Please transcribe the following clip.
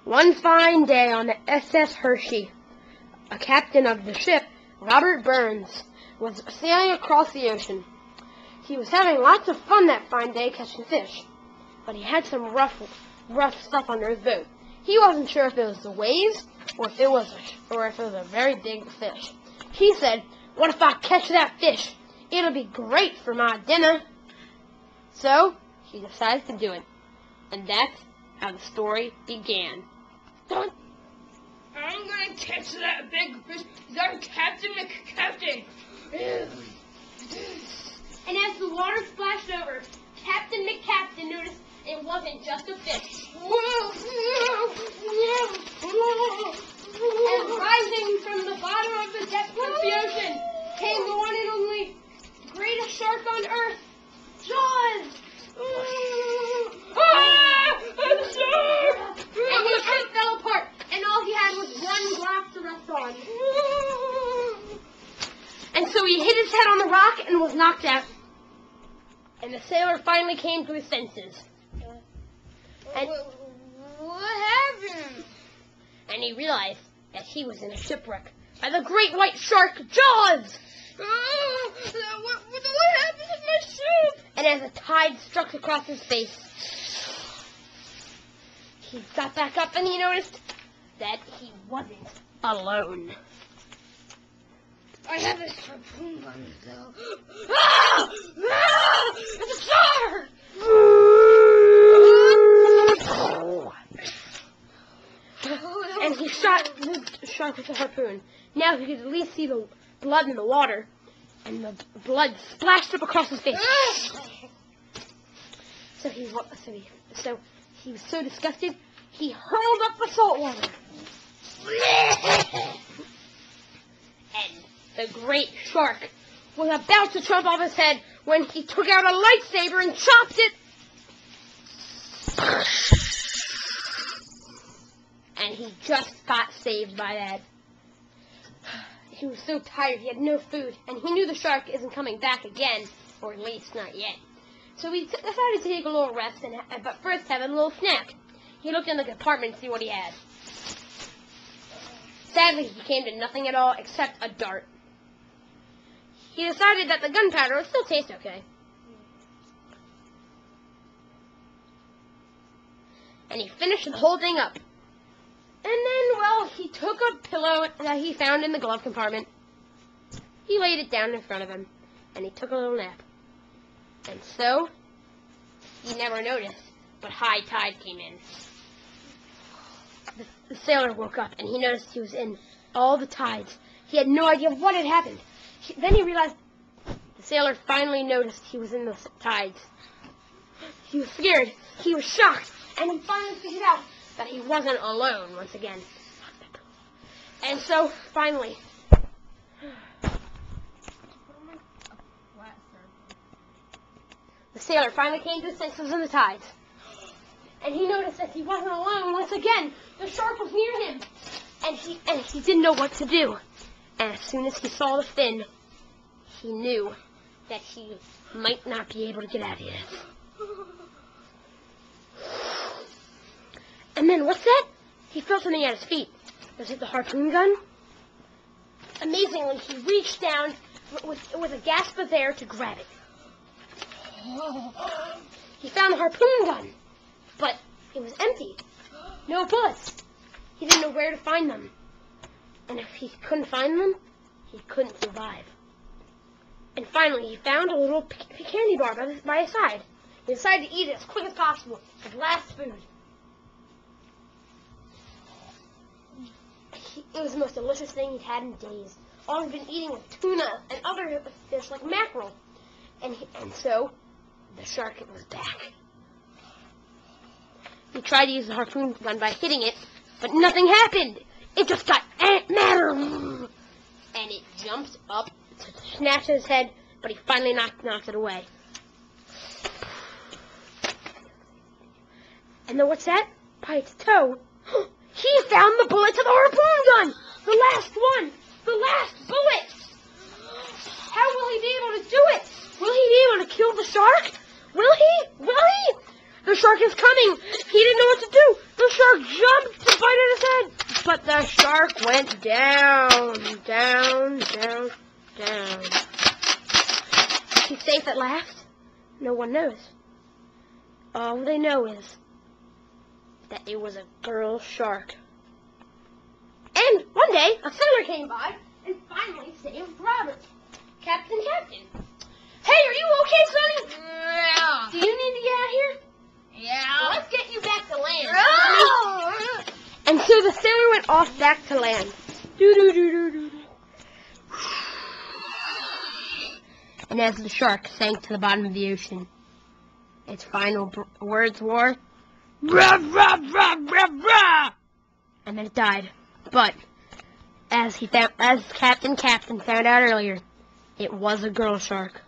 One fine day on the SS Hershey, a captain of the ship, Robert Burns, was sailing across the ocean. He was having lots of fun that fine day catching fish, but he had some rough stuff under his boat. He wasn't sure if it was the waves or if it was a very big fish. He said, "What if I catch that fish? It'll be great for my dinner." So he decided to do it, and that's how the story began. I'm gonna catch that big fish. I'm Captain McCaptain. And as the water splashed over, Captain McCaptain noticed it wasn't just a fish. And rising from the bottom of the depths of the ocean came the one and only greatest shark on earth, Jaws! A shark! And his head fell apart, and all he had was one glass to rest on. And so he hit his head on the rock and was knocked out. And the sailor finally came to his senses. And what happened? And he realized that he was in a shipwreck by the great white shark, Jaws! What happened to my ship? And as a tide struck across his face, he got back up and he noticed that he wasn't alone. I have a harpoon gun though. It's a shark! And he shot the shark with a harpoon. Now he could at least see the blood in the water, and the blood splashed up across his face. So he was so disgusted, he hurled up the salt water. And the great shark was about to jump off his head when he took out a lightsaber and chopped it. And he just got saved by that. He was so tired, he had no food, and he knew the shark isn't coming back again, or at least not yet. So he decided to take a little rest, but first have a little snack. He looked in the compartment to see what he had. Sadly, he came to nothing at all except a dart. He decided that the gunpowder would still taste okay. And he finished the whole thing up. And then, well, he took a pillow that he found in the glove compartment. He laid it down in front of him, and he took a little nap. And so, he never noticed, but high tide came in. The sailor woke up, and he noticed he was in all the tides. He had no idea what had happened. Then he realized the sailor finally noticed he was in the tides. He was scared. He was shocked, and he finally figured out that he wasn't alone once again. And so, finally, the sailor finally came to his senses in the tides. And he noticed that he wasn't alone once again. The shark was near him. And he didn't know what to do. And as soon as he saw the fin, he knew that he might not be able to get out of it. And then, what's that? He felt something at his feet. Was it the harpoon gun? Amazingly, he reached down with a gasp of air to grab it. He found the harpoon gun, but it was empty. No bullets. He didn't know where to find them. And if he couldn't find them, he couldn't survive. And finally, he found a little candy bar by his side. He decided to eat it as quick as possible, his last food. It was the most delicious thing he'd had in days. All he'd been eating was tuna and other fish like mackerel. And so, the shark was back. He tried to use the harpoon gun by hitting it, but nothing happened. It just got madder. And it jumped up to snatch his head, but he finally knocked it away. And then what's that? By its toe. He found the bullet to the harpoon gun! The last one! The last bullet! How will he be able to do it? Will he be able to kill the shark? Will he? Will he? The shark is coming! He didn't know what to do! The shark jumped to bite at his head! But the shark went down, down, down, down. He's safe at last? No one knows. All they know is that it was a girl shark. And one day, a sailor came by and finally saved Robert. Captain. Hey, are you okay, Sonny? Yeah. Do you need to get out of here? Yeah. Well, let's get you back to land. And so the sailor went off back to land. Doo-doo-doo-doo-doo. And as the shark sank to the bottom of the ocean, its final words were, "Rah, rah, rah, rah, rah," and then it died. But as Captain found out earlier, it was a girl shark.